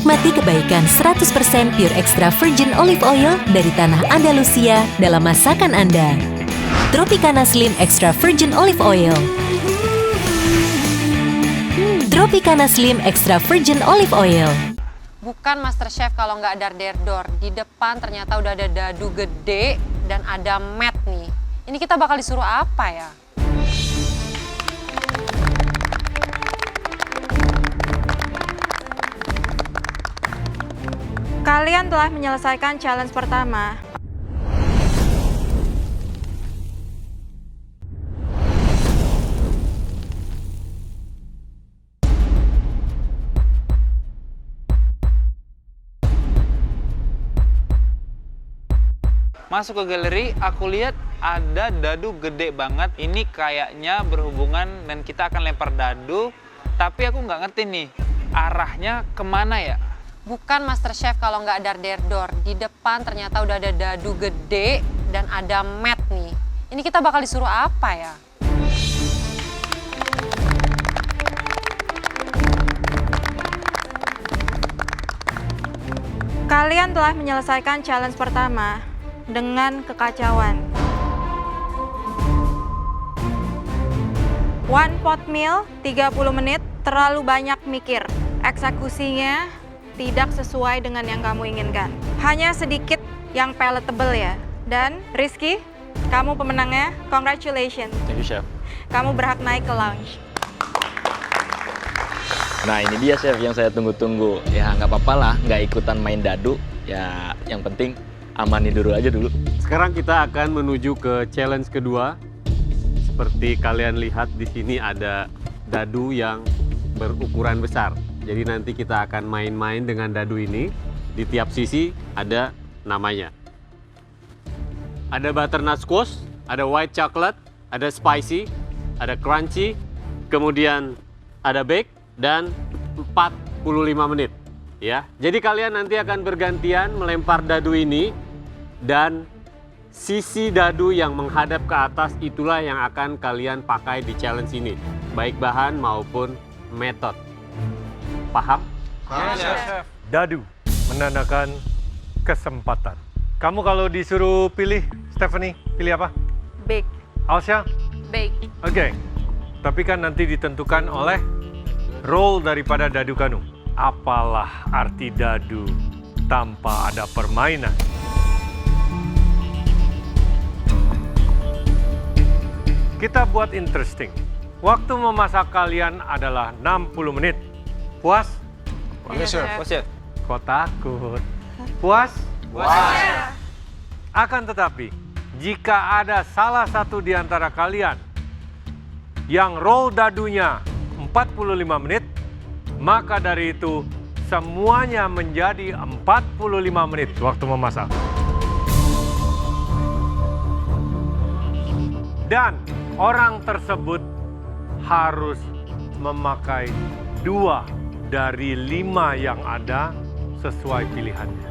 Nikmati kebaikan 100% pure extra virgin olive oil dari tanah Andalusia dalam masakan Anda. Tropicana Slim Extra Virgin Olive Oil. Tropicana Slim Extra Virgin Olive Oil. Bukan Master Chef kalau nggak dar der dor. Di depan ternyata udah ada dadu gede dan ada mat nih. Ini kita bakal disuruh apa ya? Kalian telah menyelesaikan challenge pertama. Masuk ke galeri, aku lihat ada dadu gede banget. Ini kayaknya berhubungan dan kita akan lempar dadu. Tapi aku nggak ngerti nih, arahnya kemana ya? Bukan Master Chef kalau nggak dar der dor. Di depan ternyata udah ada dadu gede dan ada mat nih. Ini kita bakal disuruh apa ya? Kalian telah menyelesaikan challenge pertama dengan kekacauan. One pot meal, 30 menit, terlalu banyak mikir. Eksekusinya tidak sesuai dengan yang kamu inginkan. Hanya sedikit yang palatable ya. Dan Rizky, kamu pemenangnya. Congratulations. Thank you, Chef. Kamu berhak naik ke lounge. Nah, ini dia, Chef, yang saya tunggu-tunggu. Ya, nggak apa-apa lah, nggak ikutan main dadu. Ya, yang penting amanin dulu aja dulu. Sekarang kita akan menuju ke challenge kedua. Seperti kalian lihat di sini ada dadu yang berukuran besar. Jadi nanti kita akan main-main dengan dadu ini. Di tiap sisi ada namanya. Ada butternut squash, ada white chocolate, ada spicy, ada crunchy, kemudian ada bake, dan 45 menit. Ya, jadi kalian nanti akan bergantian melempar dadu ini, dan sisi dadu yang menghadap ke atas itulah yang akan kalian pakai di challenge ini, baik bahan maupun metode. Paham? Chef. Dadu menandakan kesempatan. Kamu kalau disuruh pilih, Stephanie, pilih apa? Bake. Alsya? Bake. Oke. Tapi kan nanti ditentukan oleh role daripada dadu kamu. Apalah arti dadu tanpa ada permainan? Kita buat interesting. Waktu memasak kalian adalah 60 menit. Puas? Yes, Chef. Puas ya? Kok takut? Puas? Puas. Akan tetapi, jika ada salah satu di antara kalian yang roll dadunya 45 menit, maka dari itu semuanya menjadi 45 menit waktu memasak. Dan orang tersebut harus memakai 2 dari 5 yang ada sesuai pilihannya.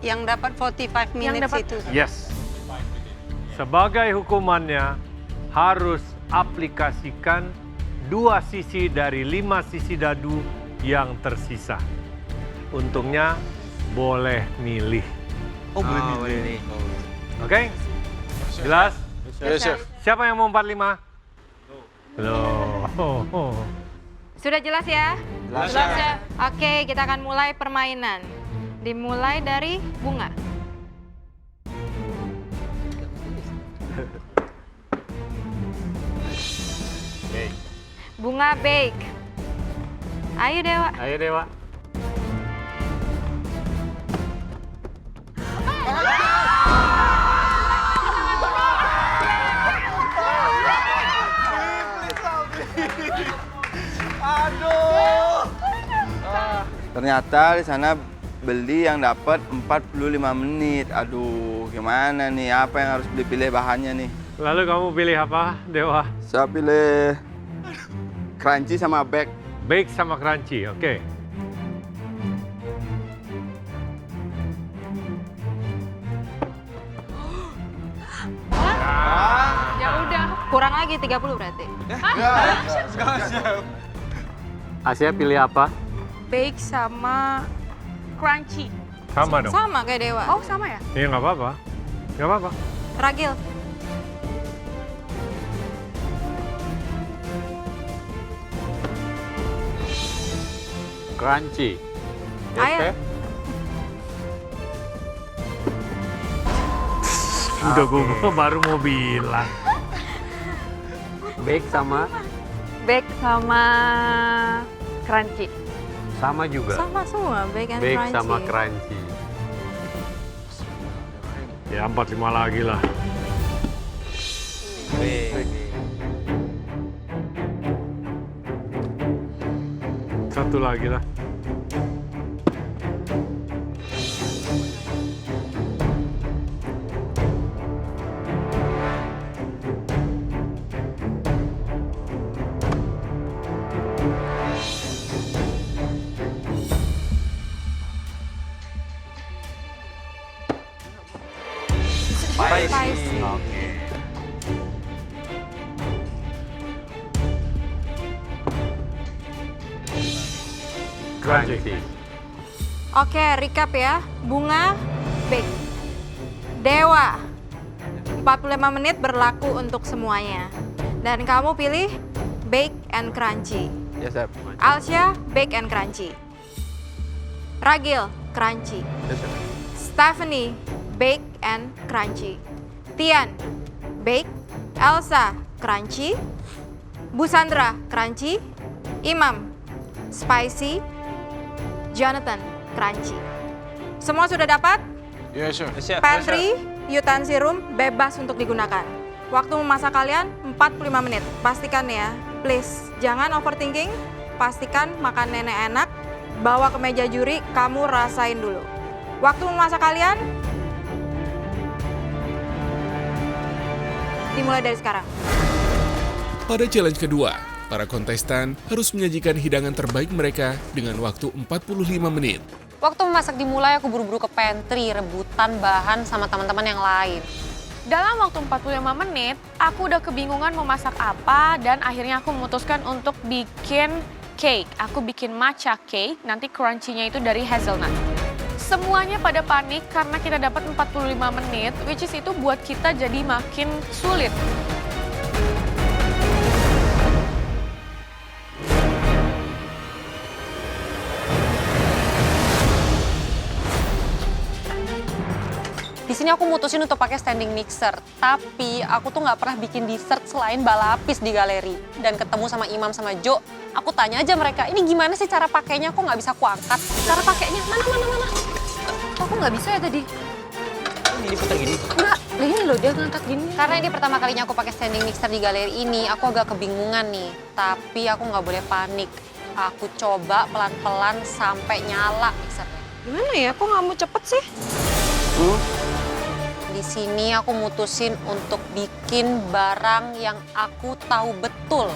Yang dapat 45 minutes itu. Yes. Sebagai hukumannya harus aplikasikan 2 sisi dari 5 sisi dadu yang tersisa. Untungnya boleh milih. Oh, boleh milih. Oke? Jelas? Yes, Chef. Siapa yang mau 45? Loh. Sudah jelas ya? Jelas, Chef. Oke, kita akan mulai permainan. Dimulai dari bunga. Bunga bake. Ayo Dewa. Ayo Dewa. Ternyata di sana beli yang dapat 45 menit. Aduh, gimana nih? Apa yang harus pilih bahannya nih? Lalu kamu pilih apa, Dewa? Saya pilih crunchy sama bake. Bake sama crunchy, oke. Ya udah, kurang lagi 30 berarti. Asia pilih apa? bake sama crunchy. Sama dong. Sama kayak Dewa. Oh, sama ya? Iya nggak apa-apa. Nggak apa-apa. Ragil. Crunchy. Yes, Ayo. Chef? Udah gue baru mau bilang. Bake sama Bake sama crunchy. sama juga. Sama semua, bake and Bake crunchy. sama crunchy. Ya 4-5 lagi lah. Satu lagi lah. Spicy. Crunchy. Oke, recap ya. Bunga, bake. Dewa, 45 menit berlaku untuk semuanya. Dan kamu pilih bake and crunchy. Yes, Chef. Alsya, bake and crunchy. Ragil, crunchy. Yes, Chef. Stephanie, bake and crunchy. Tian, bake. Elsa, crunchy. Bu Sandra, crunchy. Imam, spicy. Jonathan, crunchy. Semua sudah dapat? Yes, Chef. Pantry, utensil room bebas untuk digunakan. Waktu memasak kalian 45 menit. Pastikan ya, please. Jangan overthinking. Pastikan makan nenek enak. Bawa ke meja juri, kamu rasain dulu. Waktu memasak kalian dimulai dari sekarang. Pada challenge kedua, para kontestan harus menyajikan hidangan terbaik mereka dengan waktu 45 menit. Waktu memasak dimulai, aku buru-buru ke pantry, rebutan bahan sama teman-teman yang lain. Dalam waktu 45 menit, aku udah kebingungan mau masak apa dan akhirnya aku memutuskan untuk bikin cake. Aku bikin matcha cake, nanti crunchy-nya itu dari hazelnut. Semuanya pada panik karena kita dapat 45 menit, which is itu buat kita jadi makin sulit. Di sini aku mutusin untuk pakai standing mixer, tapi aku tuh nggak pernah bikin dessert selain balapis di galeri. Dan ketemu sama Imam sama Jo, aku tanya aja mereka, ini gimana sih cara pakainya, kok nggak bisa aku angkat? Cara pakainya, mana? Kok aku nggak bisa ya tadi? Ini putar gini. Enggak, ini loh dia ngangkat gini. Karena ini pertama kalinya aku pakai standing mixer di galeri ini, aku agak kebingungan nih. Tapi aku nggak boleh panik. Aku coba pelan-pelan sampai nyala mixernya. Gimana ya? Kok nggak mau cepet sih? Di sini aku mutusin untuk bikin barang yang aku tahu betul,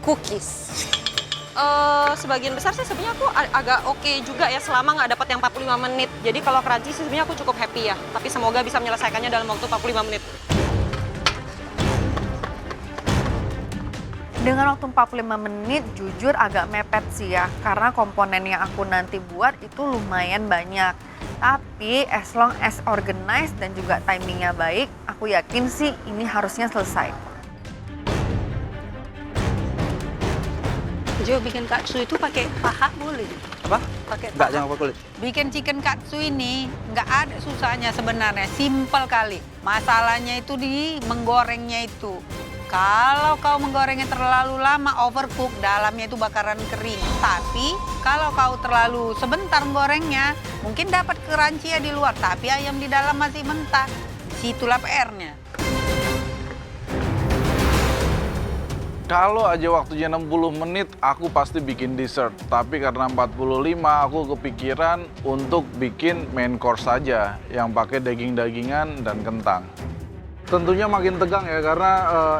cookies. Sebagian besar sih sebenarnya aku agak oke juga ya selama nggak dapat yang 45 menit. Jadi kalau crunchy sih sebenarnya aku cukup happy ya. Tapi semoga bisa menyelesaikannya dalam waktu 45 menit. Dengan waktu 45 menit, jujur agak mepet sih ya. Karena komponen yang aku nanti buat itu lumayan banyak. Tapi as long as organized dan juga timingnya baik, aku yakin sih ini harusnya selesai. Jo, bikin katsu itu pakai paha boleh? Apa? Pakai Enggak, paha. jangan pakai kulit. Bikin chicken katsu ini nggak ada susahnya sebenarnya, simpel kali. Masalahnya itu di menggorengnya itu. Kalau kau menggorengnya terlalu lama, overcook, dalamnya itu bakaran kering. Tapi kalau kau terlalu sebentar menggorengnya, mungkin dapat crunchy ya di luar, tapi ayam di dalam masih mentah. Situlah PR-nya. Kalau aja waktunya 60 menit, aku pasti bikin dessert. Tapi karena 45, aku kepikiran untuk bikin main course saja, yang pakai daging-dagingan dan kentang. Tentunya makin tegang ya, karena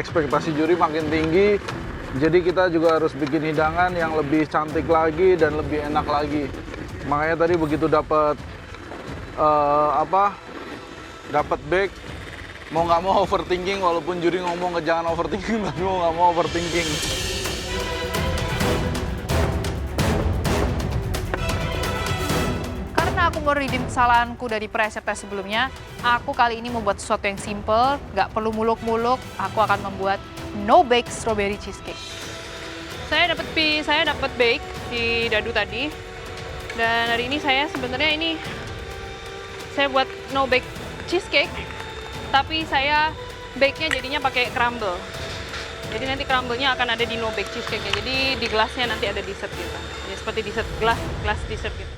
ekspektasi juri makin tinggi. Jadi kita juga harus bikin hidangan yang lebih cantik lagi dan lebih enak lagi. Makanya tadi begitu dapat dapat bake, mau nggak mau overthinking, walaupun juri ngomong jangan overthinking, tapi mau nggak mau overthinking. aku mau redeem kesalahanku dari pre-resep tes sebelumnya. Aku kali ini membuat sesuatu yang simple, nggak perlu muluk-muluk. Aku akan membuat no bake strawberry cheesecake. Saya dapat bake di dadu tadi. Dan hari ini saya sebenarnya saya buat no bake cheesecake, tapi saya bake-nya jadinya pakai crumble. Jadi nanti crumble-nya akan ada di no bake cheesecake-nya. Jadi di gelasnya nanti ada dessert gitu. Jadi seperti dessert gelas dessert gitu.